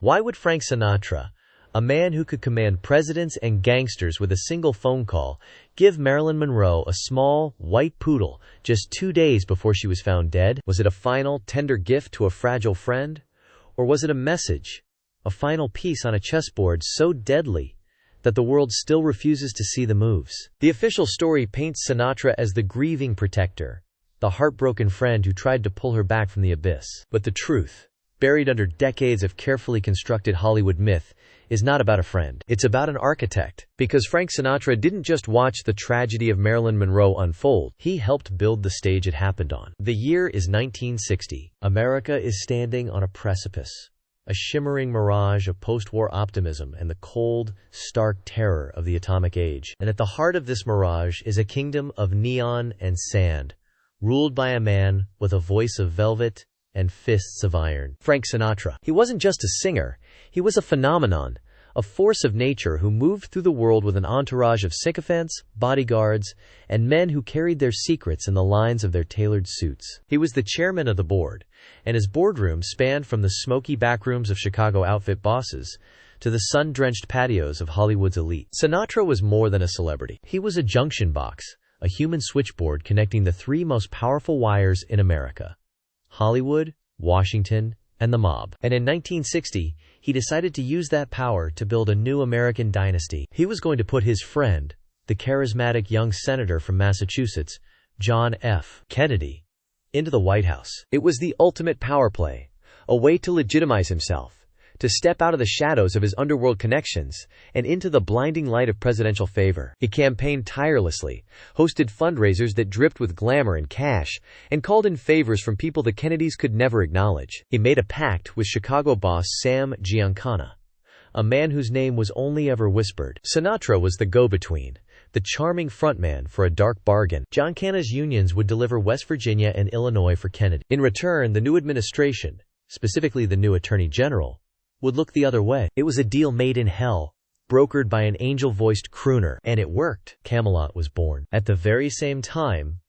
Why would Frank Sinatra, a man who could command presidents and gangsters with a single phone call, give Marilyn Monroe a small, white poodle just 2 days before she was found dead? Was it a final, tender gift to a fragile friend? Or was it a message, a final piece on a chessboard so deadly that the world still refuses to see the moves? The official story paints Sinatra as the grieving protector, the heartbroken friend who tried to pull her back from the abyss. But the truth, buried under decades of carefully constructed Hollywood myth, is not about a friend. It's about an architect. Because Frank Sinatra didn't just watch the tragedy of Marilyn Monroe unfold, he helped build the stage it happened on. The year is 1960. America is standing on a precipice, a shimmering mirage of post-war optimism and the cold, stark terror of the atomic age. And at the heart of this mirage is a kingdom of neon and sand, ruled by a man with a voice of velvet and fists of iron. Frank Sinatra. He wasn't just a singer, he was a phenomenon, a force of nature who moved through the world with an entourage of sycophants, bodyguards, and men who carried their secrets in the lines of their tailored suits. He was the chairman of the board, and his boardroom spanned from the smoky backrooms of Chicago outfit bosses to the sun-drenched patios of Hollywood's elite. Sinatra was more than a celebrity. He was a junction box, a human switchboard connecting the three most powerful wires in America: Hollywood, Washington, and the mob. And in 1960, he decided to use that power to build a new American dynasty. He was going to put his friend, the charismatic young senator from Massachusetts, John F. Kennedy, into the White House. It was the ultimate power play, a way to legitimize himself, to step out of the shadows of his underworld connections and into the blinding light of presidential favor. He campaigned tirelessly, hosted fundraisers that dripped with glamour and cash, and called in favors from people the Kennedys could never acknowledge. He made a pact with Chicago boss Sam Giancana, a man whose name was only ever whispered. Sinatra was the go-between, the charming frontman for a dark bargain. Giancana's unions would deliver West Virginia and Illinois for Kennedy. In return, the new administration, specifically the new Attorney General, would look the other way. It was a deal made in hell, brokered by an angel-voiced crooner, and it worked. Camelot was born. At the very same time,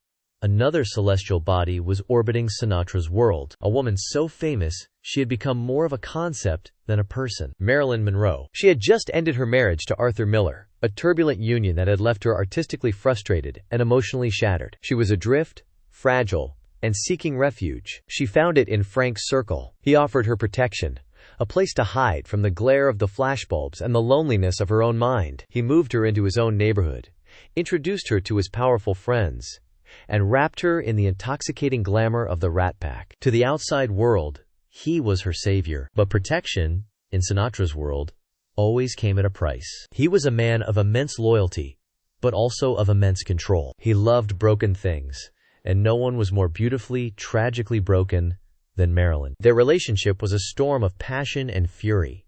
another celestial body was orbiting Sinatra's world, a woman so famous she had become more of a concept than a person: Marilyn Monroe. She had just ended her marriage to Arthur Miller, a turbulent union that had left her artistically frustrated and emotionally shattered. She was adrift, fragile, and seeking refuge. She found it in Frank's circle. He offered her protection, a place to hide from the glare of the flashbulbs and the loneliness of her own mind. He moved her into his own neighborhood, introduced her to his powerful friends, and wrapped her in the intoxicating glamour of the Rat Pack. To the outside world, he was her savior. But protection, in Sinatra's world, always came at a price. He was a man of immense loyalty, but also of immense control. He loved broken things, and no one was more beautifully, tragically broken than Marilyn. Their relationship was a storm of passion and fury.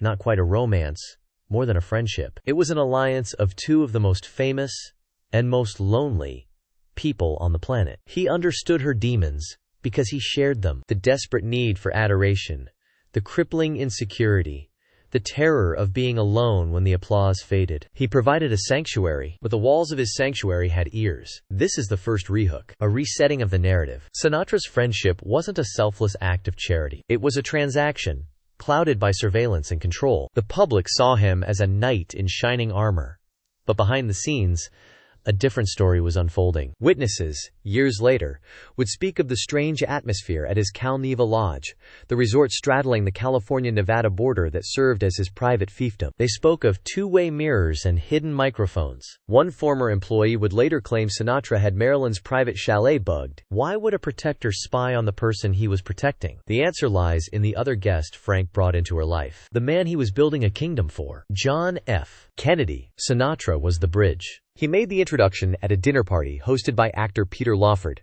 Not quite a romance, more than a friendship. It was an alliance of two of the most famous and most lonely people on the planet. He understood her demons because he shared them: the desperate need for adoration, the crippling insecurity, the terror of being alone when the applause faded. He provided a sanctuary, but the walls of his sanctuary had ears. This is the first rehook, a resetting of the narrative. Sinatra's friendship wasn't a selfless act of charity. It was a transaction, clouded by surveillance and control. The public saw him as a knight in shining armor, but behind the scenes, a different story was unfolding. Witnesses, years later, would speak of the strange atmosphere at his Cal-Neva lodge, the resort straddling the California-Nevada border that served as his private fiefdom. They spoke of two-way mirrors and hidden microphones. One former employee would later claim Sinatra had Marilyn's private chalet bugged. Why would a protector spy on the person he was protecting? The answer lies in the other guest Frank brought into her life, the man he was building a kingdom for: John F. Kennedy. Sinatra was the bridge. He made the introduction at a dinner party hosted by actor Peter Lawford,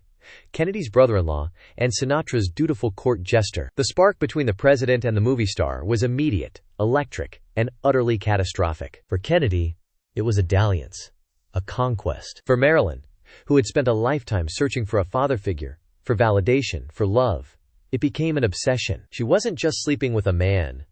Kennedy's brother-in-law, and Sinatra's dutiful court jester. The spark between the president and the movie star was immediate, electric, and utterly catastrophic. For Kennedy, it was a dalliance, a conquest. For Marilyn, who had spent a lifetime searching for a father figure, for validation, for love, it became an obsession. She wasn't just sleeping with a man.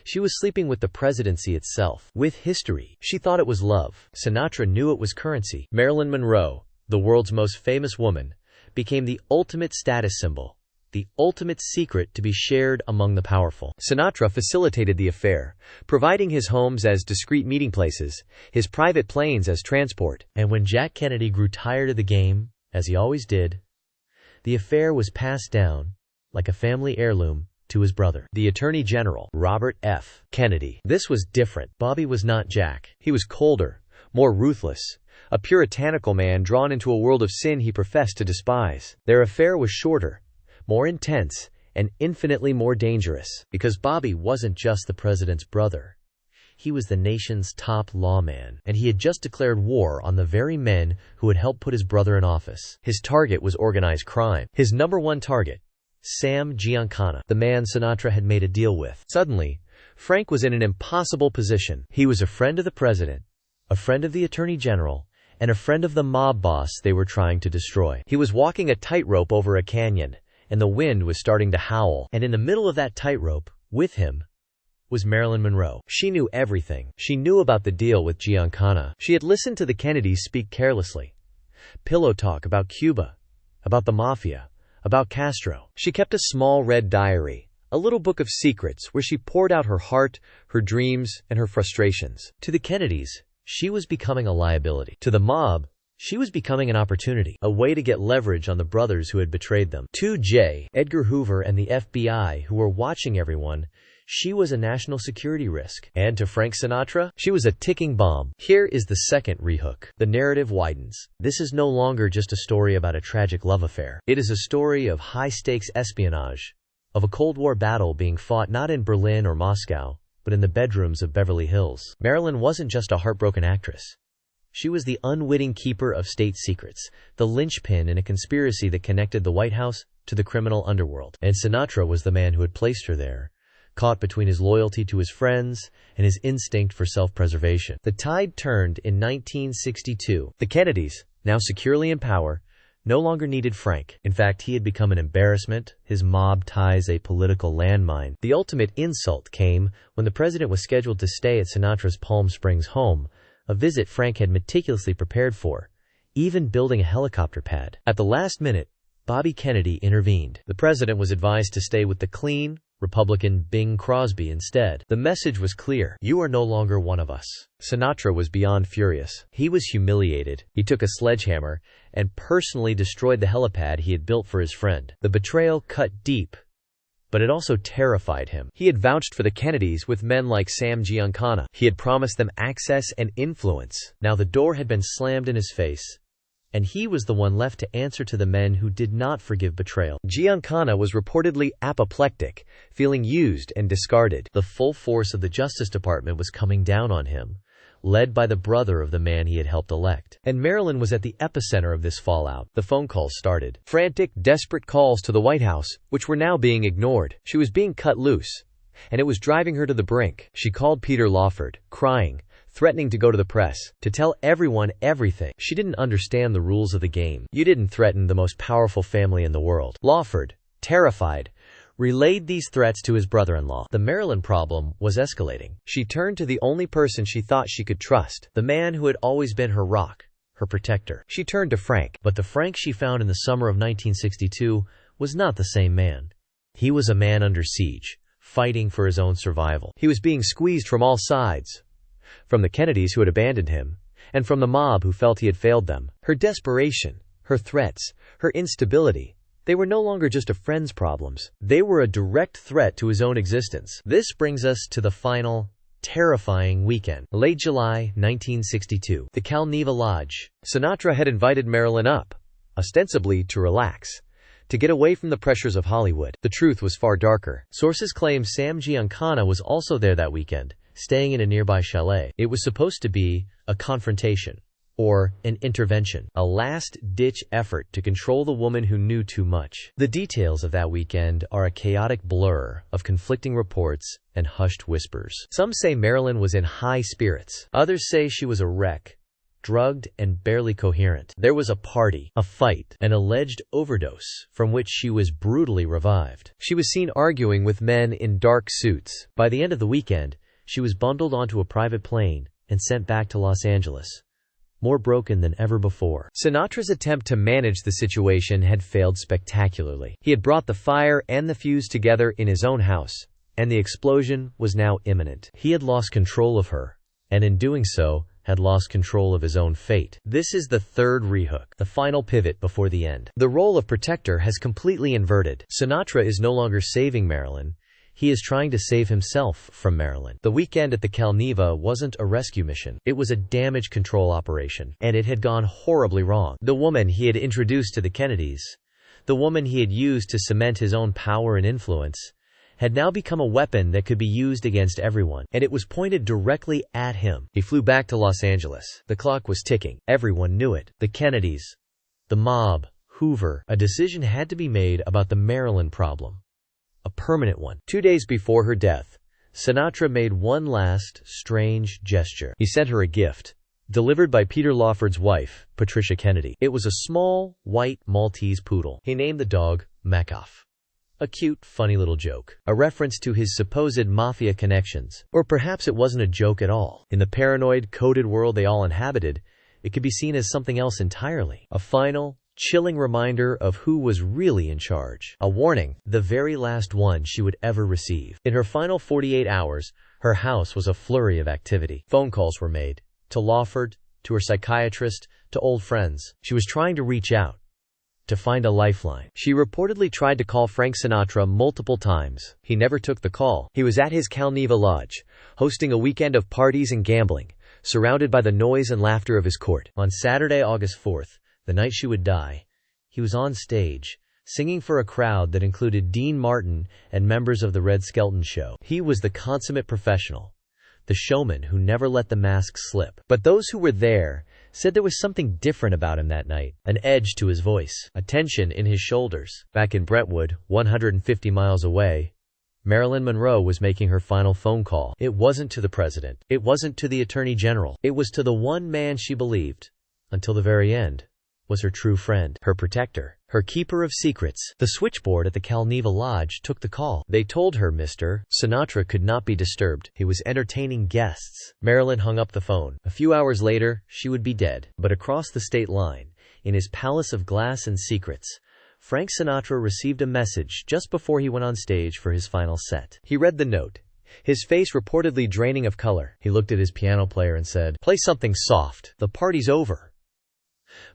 She was sleeping with the presidency itself, with history. She thought it was love. Sinatra knew it was currency. Marilyn Monroe, the world's most famous woman, became the ultimate status symbol, the ultimate secret to be shared among the powerful. Sinatra facilitated the affair, providing his homes as discreet meeting places, his private planes as transport. And when Jack Kennedy grew tired of the game, as he always did, the affair was passed down, like a family heirloom, to his brother, the Attorney General, Robert F. Kennedy. This was different. Bobby was not Jack. He was colder, more ruthless, a puritanical man drawn into a world of sin he professed to despise. Their affair was shorter, more intense, and infinitely more dangerous, because Bobby wasn't just the president's brother. He was the nation's top lawman, and he had just declared war on the very men who had helped put his brother in office. His target was organized crime. His number one target, Sam Giancana, the man Sinatra had made a deal with. Suddenly, Frank was in an impossible position. He was a friend of the president, a friend of the Attorney General, and a friend of the mob boss they were trying to destroy. He was walking a tightrope over a canyon, and the wind was starting to howl. And in the middle of that tightrope, with him, was Marilyn Monroe. She knew everything. She knew about the deal with Giancana. She had listened to the Kennedys speak carelessly. Pillow talk about Cuba, about the mafia, about Castro. She kept a small red diary, a little book of secrets where she poured out her heart, her dreams, and her frustrations. To the Kennedys, she was becoming a liability. To the mob, she was becoming an opportunity, a way to get leverage on the brothers who had betrayed them. To J. Edgar Hoover and the FBI, who were watching everyone, she was a national security risk. And to Frank Sinatra, she was a ticking bomb. Here is the second rehook. The narrative widens. This is no longer just a story about a tragic love affair. It is a story of high-stakes espionage, of a Cold War battle being fought not in Berlin or Moscow, but in the bedrooms of Beverly Hills. Marilyn wasn't just a heartbroken actress. She was the unwitting keeper of state secrets, the linchpin in a conspiracy that connected the White House to the criminal underworld. And Sinatra was the man who had placed her there, caught between his loyalty to his friends and his instinct for self-preservation. The tide turned in 1962. The Kennedys, now securely in power, no longer needed Frank. In fact, he had become an embarrassment, his mob ties a political landmine. The ultimate insult came when the president was scheduled to stay at Sinatra's Palm Springs home, a visit Frank had meticulously prepared for, even building a helicopter pad. At the last minute, Bobby Kennedy intervened. The president was advised to stay with the clean, Republican Bing Crosby instead. The message was clear. You are no longer one of us. Sinatra was beyond furious. He was humiliated. He took a sledgehammer and personally destroyed the helipad he had built for his friend. The betrayal cut deep, but it also terrified him. He had vouched for the Kennedys with men like Sam Giancana. He had promised them access and influence. Now the door had been slammed in his face, and he was the one left to answer to the men who did not forgive betrayal. Giancana was reportedly apoplectic, feeling used and discarded. The full force of the Justice Department was coming down on him, led by the brother of the man he had helped elect. And Marilyn was at the epicenter of this fallout. The phone calls started. Frantic, desperate calls to the White House, which were now being ignored. She was being cut loose, and it was driving her to the brink. She called Peter Lawford, crying, threatening to go to the press, to tell everyone everything. She didn't understand the rules of the game. You didn't threaten the most powerful family in the world. Lawford, terrified, relayed these threats to his brother-in-law. The Marilyn problem was escalating. She turned to the only person she thought she could trust, the man who had always been her rock, her protector. She turned to Frank, but the Frank she found in the summer of 1962 was not the same man. He was a man under siege, fighting for his own survival. He was being squeezed from all sides, from the Kennedys who had abandoned him, and from the mob who felt he had failed them. Her desperation, her threats, her instability, they were no longer just a friend's problems. They were a direct threat to his own existence. This brings us to the final, terrifying weekend. Late July 1962. The Cal-Neva Lodge. Sinatra had invited Marilyn up, ostensibly to relax, to get away from the pressures of Hollywood. The truth was far darker. Sources claim Sam Giancana was also there that weekend, staying in a nearby chalet. It was supposed to be a confrontation, or an intervention, a last-ditch effort to control the woman who knew too much. The details of that weekend are a chaotic blur of conflicting reports and hushed whispers. Some say Marilyn was in high spirits. Others say she was a wreck, drugged and barely coherent. There was a party, a fight, an alleged overdose, from which she was brutally revived. She was seen arguing with men in dark suits. By the end of the weekend, she was bundled onto a private plane and sent back to Los Angeles. more broken than ever before. Sinatra's attempt to manage the situation had failed spectacularly. He had brought the fire and the fuse together in his own house, and the explosion was now imminent. He had lost control of her, and in doing so, had lost control of his own fate. This is the third rehook, the final pivot before the end. The role of protector has completely inverted. Sinatra is no longer saving Marilyn. He is trying to save himself from Marilyn. The weekend at the Cal-Neva wasn't a rescue mission. It was a damage control operation, and it had gone horribly wrong. The woman he had introduced to the Kennedys, the woman he had used to cement his own power and influence, had now become a weapon that could be used against everyone, and it was pointed directly at him. He flew back to Los Angeles. The clock was ticking. Everyone knew it. The Kennedys, the mob, Hoover. A decision had to be made about the Marilyn problem. A permanent one. 2 days before her death, Sinatra made one last, strange gesture. He sent her a gift, delivered by Peter Lawford's wife, Patricia Kennedy. It was a small, white Maltese poodle. He named the dog Makoff. A cute, funny little joke. A reference to his supposed mafia connections. Or perhaps it wasn't a joke at all. In the paranoid, coded world they all inhabited, it could be seen as something else entirely. A final, chilling reminder of who was really in charge. A warning, the very last one she would ever receive. In her final 48 hours, her house was a flurry of activity. Phone calls were made. To Lawford, to her psychiatrist, to old friends. She was trying to reach out, to find a lifeline. She reportedly tried to call Frank Sinatra multiple times. He never took the call. He was at his Cal-Neva lodge, hosting a weekend of parties and gambling, surrounded by the noise and laughter of his court. On Saturday, August 4th, the night she would die, he was on stage, singing for a crowd that included Dean Martin and members of the Red Skelton Show. He was the consummate professional, the showman who never let the mask slip. But those who were there said there was something different about him that night, an edge to his voice, a tension in his shoulders. Back in Brentwood, 150 miles away, Marilyn Monroe was making her final phone call. It wasn't to the president. It wasn't to the attorney general. It was to the one man she believed, until the very end, was her true friend, her protector, her keeper of secrets. The switchboard at the Cal-Neva Lodge took the call. They told her Mr. Sinatra could not be disturbed. He was entertaining guests. Marilyn hung up the phone. A few hours later, she would be dead. But across the state line, in his palace of glass and secrets, Frank Sinatra received a message just before he went on stage for his final set. He read the note, his face reportedly draining of color. He looked at his piano player and said, "Play something soft. The party's over."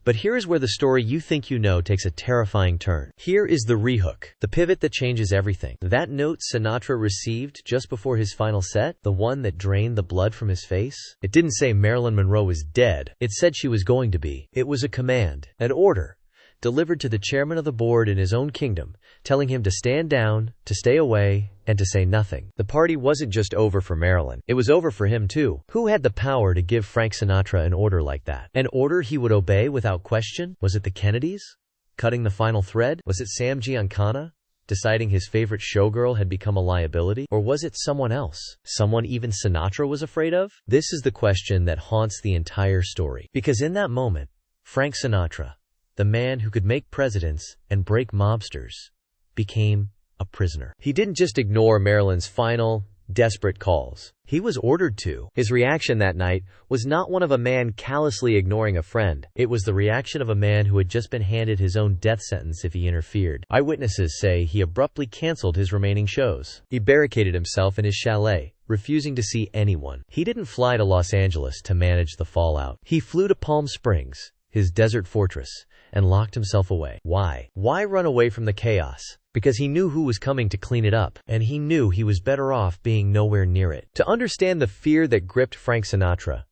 But here is where the story you think you know takes a terrifying turn. Here is the rehook, the pivot that changes everything. That note Sinatra received just before his final set, the one that drained the blood from his face, it didn't say Marilyn Monroe was dead. It said she was going to be. It was a command, an order, delivered to the chairman of the board in his own kingdom, telling him to stand down, to stay away, and to say nothing. The party wasn't just over for Marilyn. It was over for him too. Who had the power to give Frank Sinatra an order like that? An order he would obey without question? Was it the Kennedys? Cutting the final thread? Was it Sam Giancana? Deciding his favorite showgirl had become a liability? Or was it someone else? Someone even Sinatra was afraid of? This is the question that haunts the entire story. Because in that moment, Frank Sinatra, the man who could make presidents and break mobsters, became a prisoner. He didn't just ignore Marilyn's final, desperate calls. He was ordered to. His reaction that night was not one of a man callously ignoring a friend. It was the reaction of a man who had just been handed his own death sentence if he interfered. Eyewitnesses say he abruptly canceled his remaining shows. He barricaded himself in his chalet, refusing to see anyone. He didn't fly to Los Angeles to manage the fallout. He flew to Palm Springs, his desert fortress, and locked himself away. Why? Why run away from the chaos? Because he knew who was coming to clean it up, and he knew he was better off being nowhere near it. To understand the fear that gripped Frank Sinatra,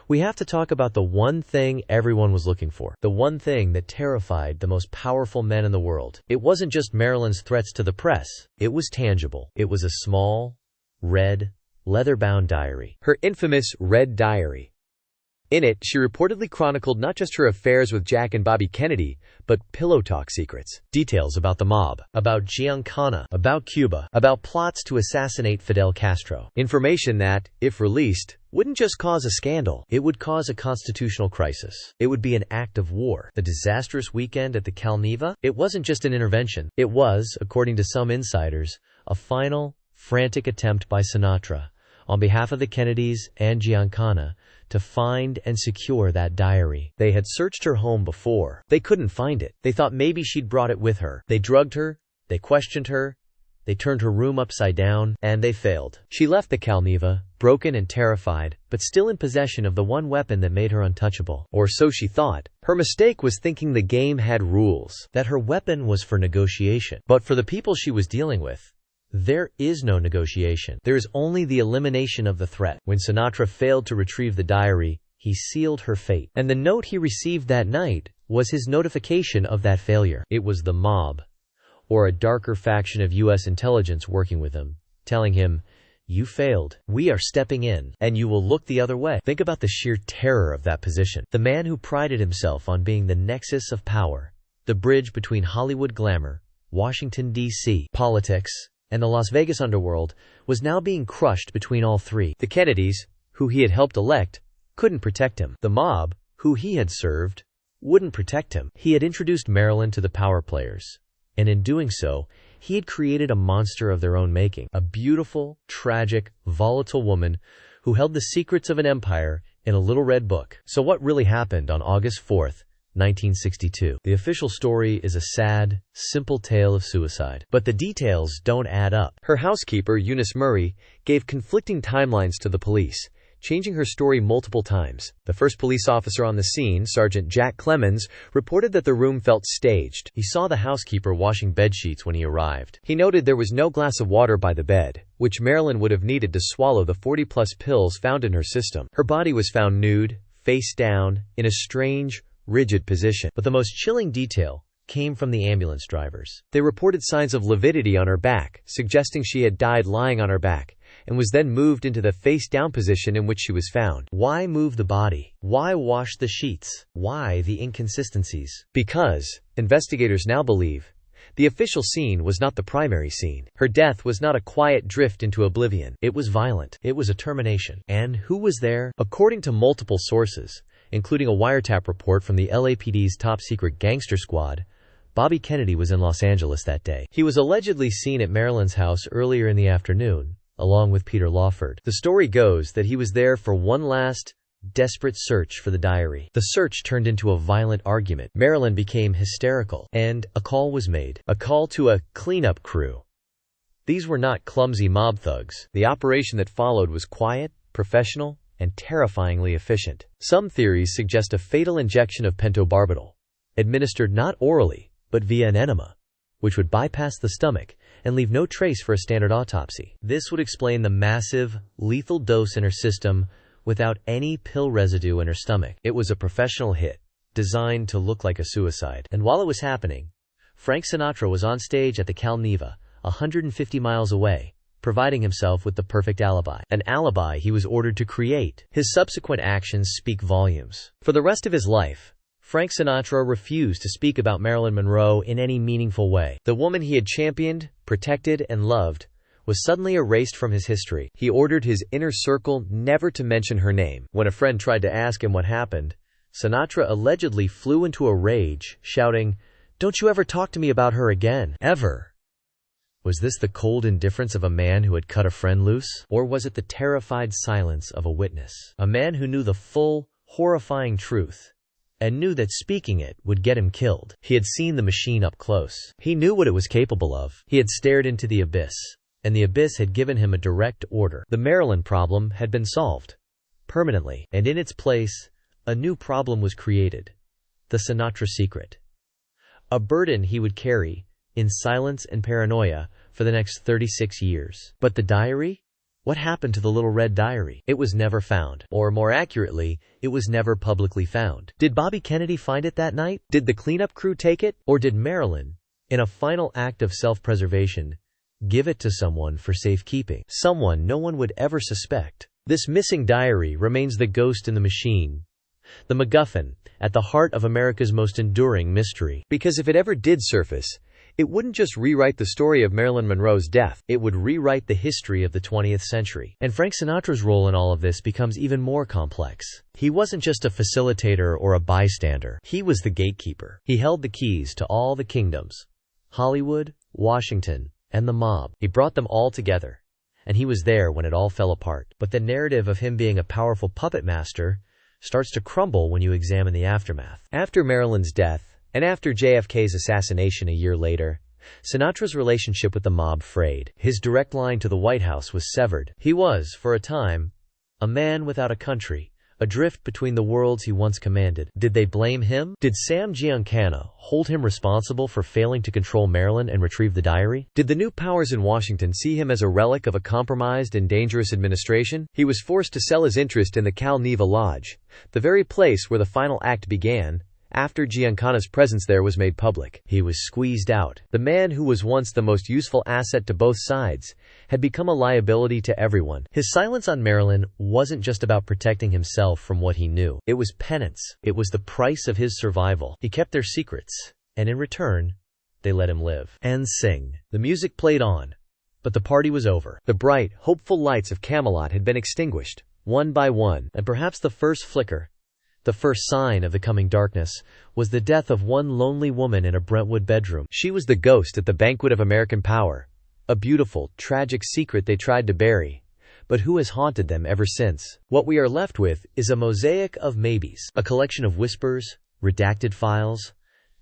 we have to talk about the one thing everyone was looking for, the one thing that terrified the most powerful men in the world. It wasn't just Marilyn's threats to the press. It was tangible. It was a small, red, leather-bound diary. Her infamous red diary. In it, she reportedly chronicled not just her affairs with Jack and Bobby Kennedy, but pillow talk secrets. Details about the mob, about Giancana, about Cuba, about plots to assassinate Fidel Castro. Information that, if released, wouldn't just cause a scandal. It would cause a constitutional crisis. It would be an act of war. The disastrous weekend at the Cal-Neva? It wasn't just an intervention. It was, according to some insiders, a final, frantic attempt by Sinatra, on behalf of the Kennedys and Giancana, to find and secure that diary. They had searched her home before. They couldn't find it. They thought maybe she'd brought it with her. They drugged her, they questioned her, they turned her room upside down, and they failed. She left the Cal-Neva, broken and terrified, but still in possession of the one weapon that made her untouchable. Or so she thought. Her mistake was thinking the game had rules, that her weapon was for negotiation. But for the people she was dealing with, there is no negotiation. There is only the elimination of the threat. When Sinatra failed to retrieve the diary, he sealed her fate. And the note he received that night was his notification of that failure. It was the mob, or a darker faction of U.S. intelligence working with him, telling him, "You failed. We are stepping in, and you will look the other way." Think about the sheer terror of that position. The man who prided himself on being the nexus of power, the bridge between Hollywood glamour, Washington, D.C. politics, and the Las Vegas underworld, was now being crushed between all three. The Kennedys, who he had helped elect, couldn't protect him. The mob, who he had served, wouldn't protect him. He had introduced Marilyn to the power players, and in doing so, he had created a monster of their own making, a beautiful, tragic, volatile woman who held the secrets of an empire in a little red book. So what really happened on August 4th, 1962? The official story is a sad, simple tale of suicide. But the details don't add up. Her housekeeper, Eunice Murray, gave conflicting timelines to the police, changing her story multiple times. The first police officer on the scene, Sergeant Jack Clemens, reported that the room felt staged. He saw the housekeeper washing bedsheets when he arrived. He noted there was no glass of water by the bed, which Marilyn would have needed to swallow the 40-plus pills found in her system. Her body was found nude, face down, in a strange, rigid position. But the most chilling detail came from the ambulance drivers. They reported signs of lividity on her back, suggesting she had died lying on her back, and was then moved into the face-down position in which she was found. Why move the body? Why wash the sheets? Why the inconsistencies? Because, investigators now believe, the official scene was not the primary scene. Her death was not a quiet drift into oblivion. It was violent. It was a termination. And who was there? According to multiple sources, including a wiretap report from the LAPD's top-secret gangster squad, Bobby Kennedy was in Los Angeles that day. He was allegedly seen at Marilyn's house earlier in the afternoon, along with Peter Lawford. The story goes that he was there for one last, desperate search for the diary. The search turned into a violent argument. Marilyn became hysterical, and a call was made. A call to a cleanup crew. These were not clumsy mob thugs. The operation that followed was quiet, professional, and terrifyingly efficient. Some theories suggest a fatal injection of pentobarbital, administered not orally, but via an enema, which would bypass the stomach and leave no trace for a standard autopsy. This would explain the massive, lethal dose in her system without any pill residue in her stomach. It was a professional hit, designed to look like a suicide. And while it was happening, Frank Sinatra was on stage at the Cal-Neva, 150 miles away, providing himself with the perfect alibi. An alibi he was ordered to create. His subsequent actions speak volumes. For the rest of his life, Frank Sinatra refused to speak about Marilyn Monroe in any meaningful way. The woman he had championed, protected, and loved was suddenly erased from his history. He ordered his inner circle never to mention her name. When a friend tried to ask him what happened, Sinatra allegedly flew into a rage, shouting, "Don't you ever talk to me about her again. Ever." Was this the cold indifference of a man who had cut a friend loose? Or was it the terrified silence of a witness? A man who knew the full, horrifying truth, and knew that speaking it would get him killed. He had seen the machine up close. He knew what it was capable of. He had stared into the abyss, and the abyss had given him a direct order. The Marilyn problem had been solved permanently, and in its place, a new problem was created: the Sinatra secret. A burden he would carry, in silence and paranoia, for the next 36 years. But the diary? What happened to the little red diary? It was never found. Or more accurately, it was never publicly found. Did Bobby Kennedy find it that night? Did the cleanup crew take it? Or did Marilyn, in a final act of self-preservation, give it to someone for safekeeping? Someone no one would ever suspect. This missing diary remains the ghost in the machine, the MacGuffin, at the heart of America's most enduring mystery. Because if it ever did surface, it wouldn't just rewrite the story of Marilyn Monroe's death, it would rewrite the history of the 20th century. And Frank Sinatra's role in all of this becomes even more complex. He wasn't just a facilitator or a bystander. He was the gatekeeper. He held the keys to all the kingdoms: Hollywood, Washington, and the mob. He brought them all together, and he was there when it all fell apart. But the narrative of him being a powerful puppet master starts to crumble when you examine the aftermath. After Marilyn's death, and after JFK's assassination a year later, Sinatra's relationship with the mob frayed. His direct line to the White House was severed. He was, for a time, a man without a country, adrift between the worlds he once commanded. Did they blame him? Did Sam Giancana hold him responsible for failing to control Marilyn and retrieve the diary? Did the new powers in Washington see him as a relic of a compromised and dangerous administration? He was forced to sell his interest in the Cal-Neva Lodge, the very place where the final act began, after Giancana's presence there was made public. He was squeezed out. The man who was once the most useful asset to both sides had become a liability to everyone. His silence on Marilyn wasn't just about protecting himself from what he knew. It was penance. It was the price of his survival. He kept their secrets, and in return, they let him live and sing. The music played on, but the party was over. The bright, hopeful lights of Camelot had been extinguished, one by one, and perhaps the first flicker, the first sign of the coming darkness, was the death of one lonely woman in a Brentwood bedroom. She was the ghost at the banquet of American power, a beautiful, tragic secret they tried to bury, but who has haunted them ever since. What we are left with is a mosaic of maybes, a collection of whispers, redacted files,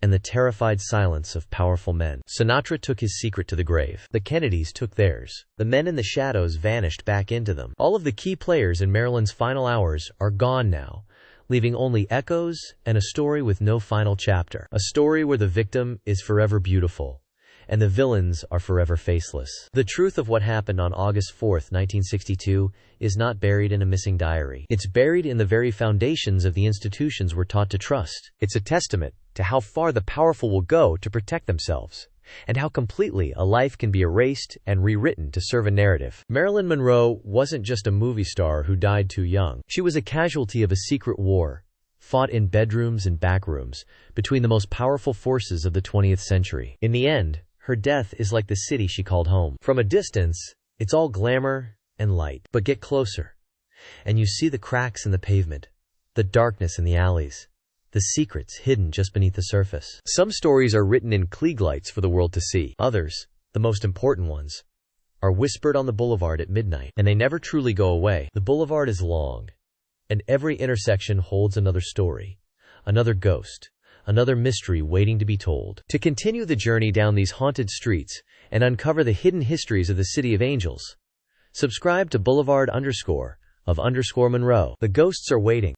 and the terrified silence of powerful men. Sinatra took his secret to the grave. The Kennedys took theirs. The men in the shadows vanished back into them. All of the key players in Marilyn's final hours are gone now, leaving only echoes and a story with no final chapter. A story where the victim is forever beautiful, and the villains are forever faceless. The truth of what happened on August 4, 1962, is not buried in a missing diary. It's buried in the very foundations of the institutions we're taught to trust. It's a testament to how far the powerful will go to protect themselves, and how completely a life can be erased and rewritten to serve a narrative. Marilyn Monroe wasn't just a movie star who died too young. She was a casualty of a secret war, fought in bedrooms and backrooms, between the most powerful forces of the 20th century. In the end, her death is like the city she called home. From a distance, it's all glamour and light. But get closer, and you see the cracks in the pavement, the darkness in the alleys, the secrets hidden just beneath the surface. Some stories are written in Klieg lights for the world to see. Others, the most important ones, are whispered on the boulevard at midnight, and they never truly go away. The boulevard is long, and every intersection holds another story, another ghost, another mystery waiting to be told. To continue the journey down these haunted streets and uncover the hidden histories of the City of Angels, subscribe to Boulevard_of_Monroe. The ghosts are waiting.